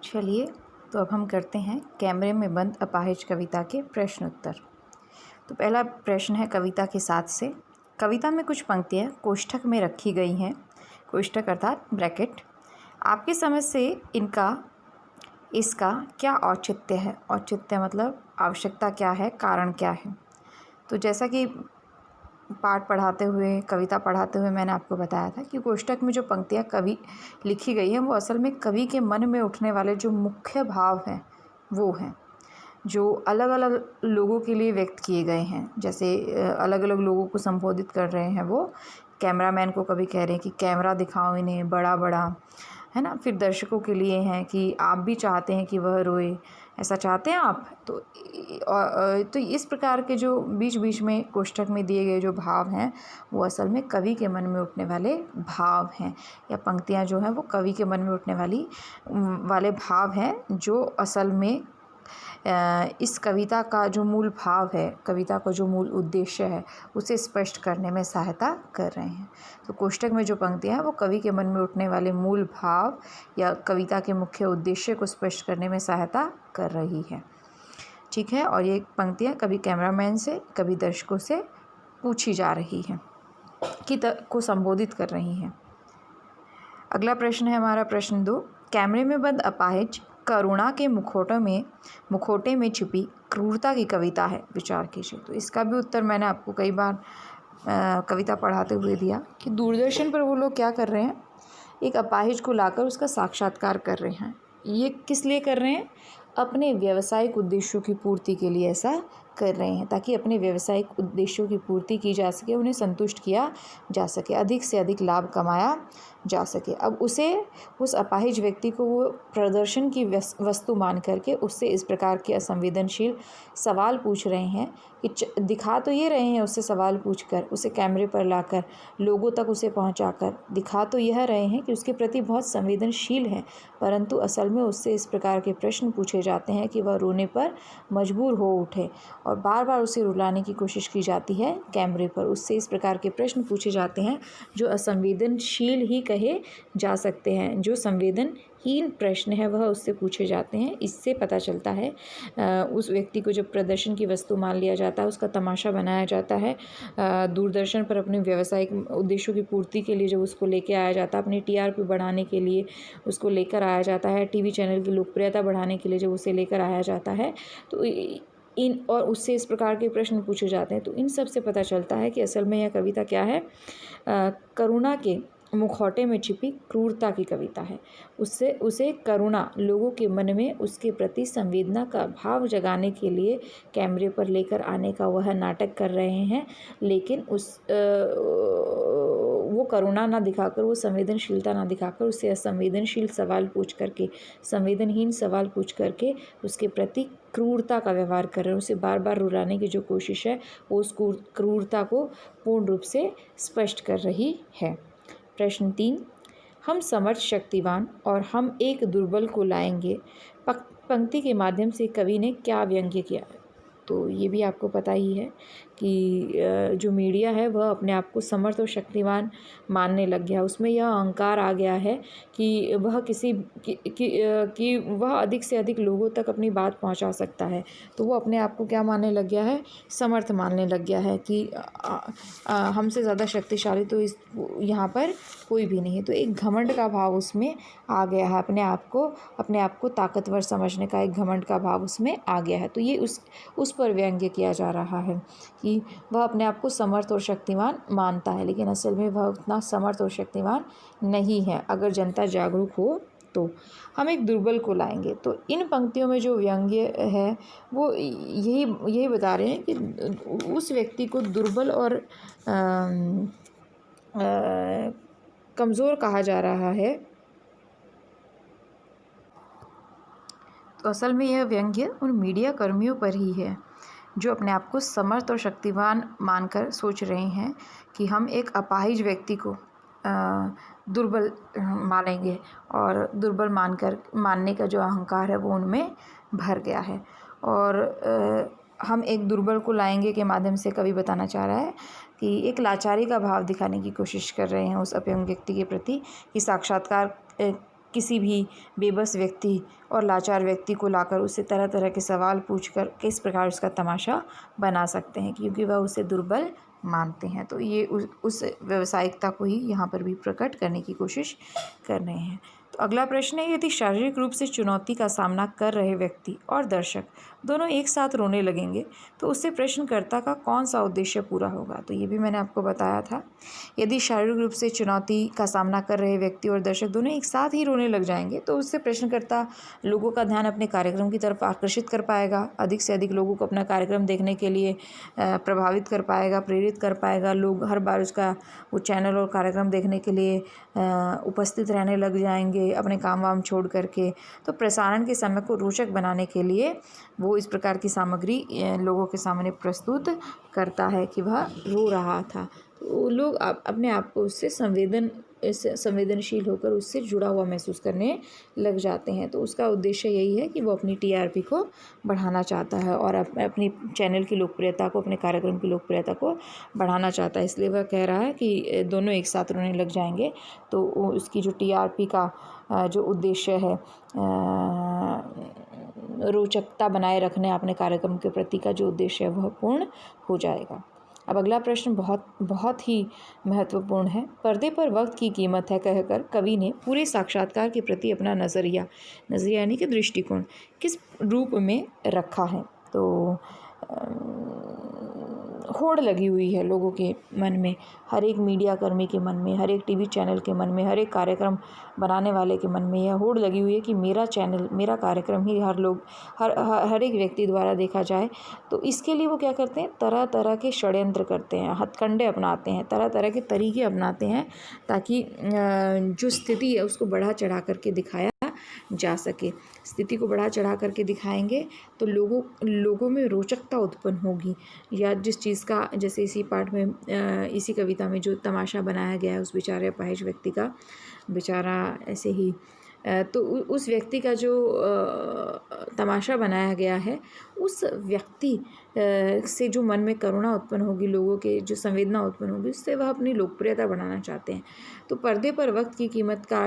चलिए, तो अब हम करते हैं कैमरे में बंद अपाहिज कविता के प्रश्न उत्तर। तो पहला प्रश्न है कविता के साथ से। कविता में कुछ पंक्तियाँ कोष्ठक में रखी गई हैं, कोष्ठक अर्थात ब्रैकेट। आपकी समझ से इसका क्या औचित्य है? औचित्य मतलब आवश्यकता क्या है, कारण क्या है? तो जैसा कि पाठ पढ़ाते हुए, कविता पढ़ाते हुए मैंने आपको बताया था कि कोष्ठक में जो पंक्तियाँ कवि लिखी गई हैं वो असल में कवि के मन में उठने वाले जो मुख्य भाव हैं वो हैं, जो अलग अलग लोगों के लिए व्यक्त किए गए हैं। जैसे अलग अलग लोगों को संबोधित कर रहे हैं वो। कैमरामैन को कभी कह रहे हैं कि कैमरा दिखाओ इन्हें बड़ा बड़ा, है ना। फिर दर्शकों के लिए हैं कि आप भी चाहते हैं कि वह रोए, ऐसा चाहते हैं आप। तो इस प्रकार के जो बीच बीच में कोष्ठक में दिए गए जो भाव हैं वो असल में कवि के मन में उठने वाले भाव हैं, या पंक्तियाँ जो हैं वो कवि के मन में उठने वाले भाव हैं, जो असल में इस कविता का जो मूल भाव है, कविता का जो मूल उद्देश्य है, उसे स्पष्ट करने में सहायता कर रहे हैं। तो कोष्ठक में जो पंक्तियाँ हैं वो कवि के मन में उठने वाले मूल भाव या कविता के मुख्य उद्देश्य को स्पष्ट करने में सहायता कर रही है। ठीक है, और ये पंक्तियाँ कभी कैमरामैन से, कभी दर्शकों से पूछी जा रही हैं को संबोधित कर रही हैं। अगला प्रश्न है हमारा प्रश्न 2। कैमरे में बंद अपाहिज करुणा के मुखौटे में छिपी क्रूरता की कविता है, विचार कीजिए। तो इसका भी उत्तर मैंने आपको कई बार कविता पढ़ाते हुए दिया कि दूरदर्शन पर वो लोग क्या कर रहे हैं, एक अपाहिज को लाकर उसका साक्षात्कार कर रहे हैं। ये किस लिए कर रहे हैं? अपने व्यावसायिक उद्देश्यों की पूर्ति के लिए ऐसा कर रहे हैं, ताकि अपने व्यावसायिक उद्देश्यों की पूर्ति की जा सके, उन्हें संतुष्ट किया जा सके, अधिक से अधिक लाभ कमाया जा सके। अब उस अपाहिज व्यक्ति को वो प्रदर्शन की वस्तु मान करके उससे इस प्रकार के असंवेदनशील सवाल पूछ रहे हैं कि दिखा तो ये रहे हैं, उससे सवाल पूछकर, उसे कैमरे पर लाकर, लोगों तक उसे पहुंचाकर दिखा तो यह रहे हैं कि उसके प्रति बहुत संवेदनशील है, परंतु असल में उससे इस प्रकार के प्रश्न पूछे जाते हैं कि वह रोने पर मजबूर हो उठे, और बार बार उसे रुलाने की कोशिश की जाती है कैमरे पर। उससे इस प्रकार के प्रश्न पूछे जाते हैं जो असंवेदनशील ही कहे जा सकते हैं, जो संवेदनहीन प्रश्न है वह उससे पूछे जाते हैं। इससे पता चलता है उस व्यक्ति को जब प्रदर्शन की वस्तु मान लिया जाता है, उसका तमाशा बनाया जाता है, दूरदर्शन पर अपने व्यावसायिक उद्देश्यों की पूर्ति के लिए जब उसको लेके आया जाता है, अपनी टीआरपी बढ़ाने के लिए उसको लेकर आया जाता है, टीवी चैनल की लोकप्रियता बढ़ाने के लिए जब उसे लेकर आया जाता है, तो और उससे इस प्रकार के प्रश्न पूछे जाते हैं। तो इन सब से पता चलता है कि असल में यह कविता क्या है, करुणा के मुखौटे में छिपी क्रूरता की कविता है। उसे करुणा, लोगों के मन में उसके प्रति संवेदना का भाव जगाने के लिए कैमरे पर लेकर आने का वह नाटक कर रहे हैं, लेकिन वो करुणा ना दिखाकर, वो संवेदनशीलता ना दिखाकर, उससे असंवेदनशील सवाल पूछ करके, संवेदनहीन सवाल पूछ करके उसके प्रति क्रूरता का व्यवहार कर रहे हैं। उसे बार बार रुलाने की जो कोशिश है वो उस क्रूरता को पूर्ण रूप से स्पष्ट कर रही है। प्रश्न 3। हम समर्थ शक्तिवान और हम एक दुर्बल को लाएंगे पंक्ति के माध्यम से कवि ने क्या व्यंग्य किया? तो ये भी आपको पता ही है कि जो मीडिया है वह अपने आप को समर्थ और शक्तिवान मानने लग गया। उसमें यह अहंकार आ गया है कि वह कि वह अधिक से अधिक लोगों तक अपनी बात पहुंचा सकता है। तो वो अपने आप को क्या मानने लग गया है? समर्थ मानने लग गया है कि हमसे ज़्यादा शक्तिशाली तो यहाँ पर कोई भी नहीं है। तो एक घमंड का भाव उसमें आ गया है, अपने आप को ताकतवर समझने का एक घमंड का भाव उसमें आ गया है। तो ये उस पर व्यंग्य किया जा रहा है कि वह अपने आप को समर्थ और शक्तिवान मानता है, लेकिन असल में वह उतना समर्थ और शक्तिवान नहीं है। अगर जनता जागरूक हो तो हम एक दुर्बल को लाएंगे। तो इन पंक्तियों में जो व्यंग्य है वो यही बता रहे हैं कि उस व्यक्ति को दुर्बल और कमज़ोर कहा जा रहा है। तो असल में यह व्यंग्य उन मीडिया कर्मियों पर ही है जो अपने आप को समर्थ और शक्तिवान मानकर सोच रहे हैं कि हम एक अपाहिज व्यक्ति को दुर्बल मानेंगे, और दुर्बल मानने का जो अहंकार है वो उनमें भर गया है। और हम एक दुर्बल को लाएंगे के माध्यम से कवि बताना चाह रहा है कि एक लाचारी का भाव दिखाने की कोशिश कर रहे हैं उस अपंग व्यक्ति के प्रति, कि साक्षात्कार किसी भी बेबस व्यक्ति और लाचार व्यक्ति को लाकर उससे तरह तरह के सवाल पूछकर किस प्रकार उसका तमाशा बना सकते हैं, क्योंकि वह उसे दुर्बल मानते हैं। तो ये उस व्यावसायिकता को ही यहाँ पर भी प्रकट करने की कोशिश कर रहे हैं। तो अगला प्रश्न है, यदि शारीरिक रूप से चुनौती का सामना कर रहे व्यक्ति और दर्शक दोनों एक साथ रोने लगेंगे तो उससे प्रश्नकर्ता का कौन सा उद्देश्य पूरा होगा। तो ये भी मैंने आपको बताया था, यदि शारीरिक रूप से चुनौती का सामना कर रहे व्यक्ति और दर्शक दोनों एक साथ ही रोने लग जाएंगे तो उससे प्रश्नकर्ता लोगों का ध्यान अपने कार्यक्रम की तरफ आकर्षित कर पाएगा, अधिक से अधिक लोगों को अपना कार्यक्रम देखने के लिए प्रभावित कर पाएगा, प्रेरित कर पाएगा। लोग हर बार उसका वो चैनल और कार्यक्रम देखने के लिए उपस्थित रहने लग जाएंगे अपने काम वाम छोड़ करके। तो प्रसारण के समय को रोचक बनाने के लिए वो इस प्रकार की सामग्री लोगों के सामने प्रस्तुत करता है कि वह रो रहा था। तो लोग अपने आप को उससे संवेदनशील होकर उससे जुड़ा हुआ महसूस करने लग जाते हैं। तो उसका उद्देश्य यही है कि वो अपनी टीआरपी को बढ़ाना चाहता है और अपनी चैनल की लोकप्रियता को, अपने कार्यक्रम की लोकप्रियता को बढ़ाना चाहता है। इसलिए वह कह रहा है कि दोनों एक साथ रोने लग जाएंगे तो उसकी जो टीआरपी का जो उद्देश्य है, रोचकता बनाए रखने अपने कार्यक्रम के प्रति का जो उद्देश्य है वह पूर्ण हो जाएगा। अब अगला प्रश्न बहुत ही महत्वपूर्ण है। पर्दे पर वक्त की कीमत है कहकर कवि ने पूरे साक्षात्कार के प्रति अपना नज़रिया यानी कि दृष्टिकोण किस रूप में रखा है। तो होड़ लगी हुई है लोगों के मन में, हर एक मीडिया कर्मी के मन में, हर एक टीवी चैनल के मन में, हर एक कार्यक्रम बनाने वाले के मन में यह होड़ लगी हुई है कि मेरा चैनल, मेरा कार्यक्रम ही हर एक व्यक्ति द्वारा देखा जाए। तो इसके लिए वो क्या करते हैं, तरह तरह के षड्यंत्र करते हैं, हथकंडे अपनाते हैं, तरह तरह के तरीके अपनाते हैं ताकि जो स्थिति है उसको बढ़ा चढ़ा करके दिखाया जा सके। स्थिति को बढ़ा चढ़ा करके दिखाएंगे तो लोगों में रोचकता उत्पन्न होगी। या जिस चीज़ का, जैसे इसी पाठ में इसी कविता में जो तमाशा बनाया गया है उस बेचारे अपाहिज व्यक्ति का, बेचारा ऐसे ही तो उस व्यक्ति का जो तमाशा बनाया गया है, उस व्यक्ति से जो मन में करुणा उत्पन्न होगी, लोगों के जो संवेदना उत्पन्न होगी, उससे वह अपनी लोकप्रियता बढ़ाना चाहते हैं। तो पर्दे पर वक्त की कीमत का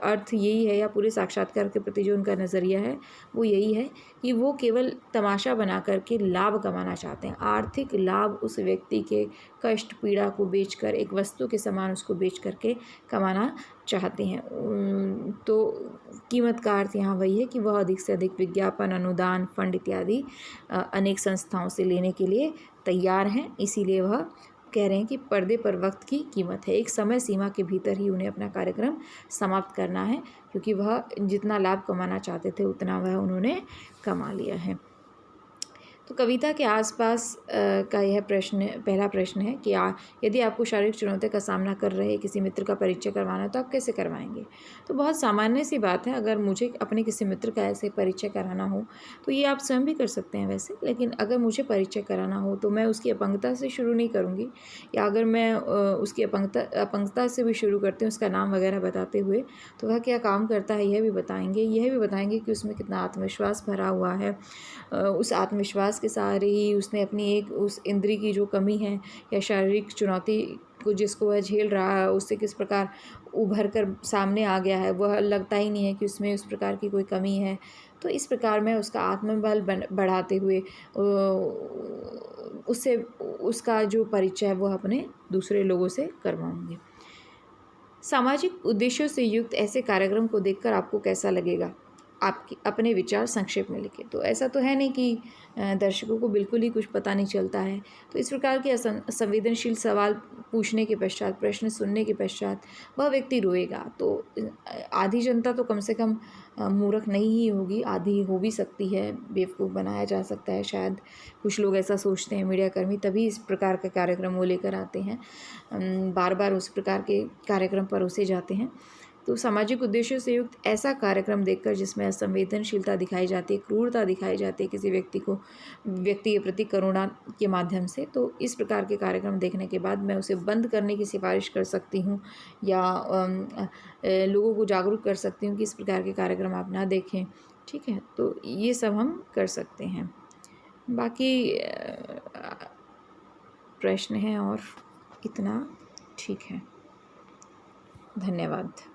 अर्थ यही है, या पूरे साक्षात्कार के प्रति जो उनका नज़रिया है वो यही है कि वो केवल तमाशा बना करके लाभ कमाना चाहते हैं, आर्थिक लाभ उस व्यक्ति के कष्ट पीड़ा को बेचकर, एक वस्तु के समान उसको बेच करके कमाना चाहते हैं। तो कीमत का अर्थ यहाँ वही है कि वह अधिक से अधिक विज्ञापन, अनुदान, फंड इत्यादि अनेक संस्थाओं से लेने के लिए तैयार हैं। इसीलिए वह कह रहे हैं कि पर्दे पर वक्त की कीमत है, एक समय सीमा के भीतर ही उन्हें अपना कार्यक्रम समाप्त करना है, क्योंकि वह जितना लाभ कमाना चाहते थे उतना वह उन्होंने कमा लिया है। तो कविता के आसपास का यह पहला प्रश्न है कि यदि आपको शारीरिक चुनौती का सामना कर रहे किसी मित्र का परिचय करवाना है तो आप कैसे करवाएंगे। तो बहुत सामान्य सी बात है, अगर मुझे अपने किसी मित्र का ऐसे परिचय कराना हो तो ये आप स्वयं भी कर सकते हैं वैसे, लेकिन अगर मुझे परिचय कराना हो तो मैं उसकी अपंगता से शुरू नहीं करूँगी, या अगर मैं उसकी अपंगता से भी शुरू करती हूँ उसका नाम वगैरह बताते हुए, तो वह क्या काम करता है यह भी बताएंगे कि उसमें कितना आत्मविश्वास भरा हुआ है। उस आत्मविश्वास के सहारे ही उसने अपनी एक उस इंद्री की जो कमी है या शारीरिक चुनौती को जिसको वह झेल रहा है उससे किस प्रकार उभर कर सामने आ गया है, वह लगता ही नहीं है कि उसमें उस प्रकार की कोई कमी है। तो इस प्रकार मैं उसका आत्मबल बढ़ाते हुए उससे उसका जो परिचय है वह अपने दूसरे लोगों से करवाऊँगी। सामाजिक उद्देश्यों से युक्त ऐसे कार्यक्रम को देखकर आपको कैसा लगेगा, आपके अपने विचार संक्षेप में लिखें। तो ऐसा तो है नहीं कि दर्शकों को बिल्कुल ही कुछ पता नहीं चलता है। तो इस प्रकार के संवेदनशील सवाल पूछने के पश्चात, प्रश्न सुनने के पश्चात वह व्यक्ति रोएगा। तो आधी जनता तो कम से कम मूर्ख नहीं ही होगी, आधी हो भी सकती है, बेवकूफ़ बनाया जा सकता है शायद, कुछ लोग ऐसा सोचते हैं मीडिया कर्मी, तभी इस प्रकार के कार्यक्रम वो लेकर आते हैं, बार बार उस प्रकार के कार्यक्रम परोसे जाते हैं। तो सामाजिक उद्देश्यों से युक्त ऐसा कार्यक्रम देखकर जिसमें असंवेदनशीलता दिखाई जाती है, क्रूरता दिखाई जाती है किसी व्यक्ति के प्रति करुणा के माध्यम से, तो इस प्रकार के कार्यक्रम देखने के बाद मैं उसे बंद करने की सिफारिश कर सकती हूँ, या लोगों को जागरूक कर सकती हूँ कि इस प्रकार के कार्यक्रम आप ना देखें। ठीक है, तो ये सब हम कर सकते हैं। बाकी प्रश्न है और इतना ठीक है। धन्यवाद।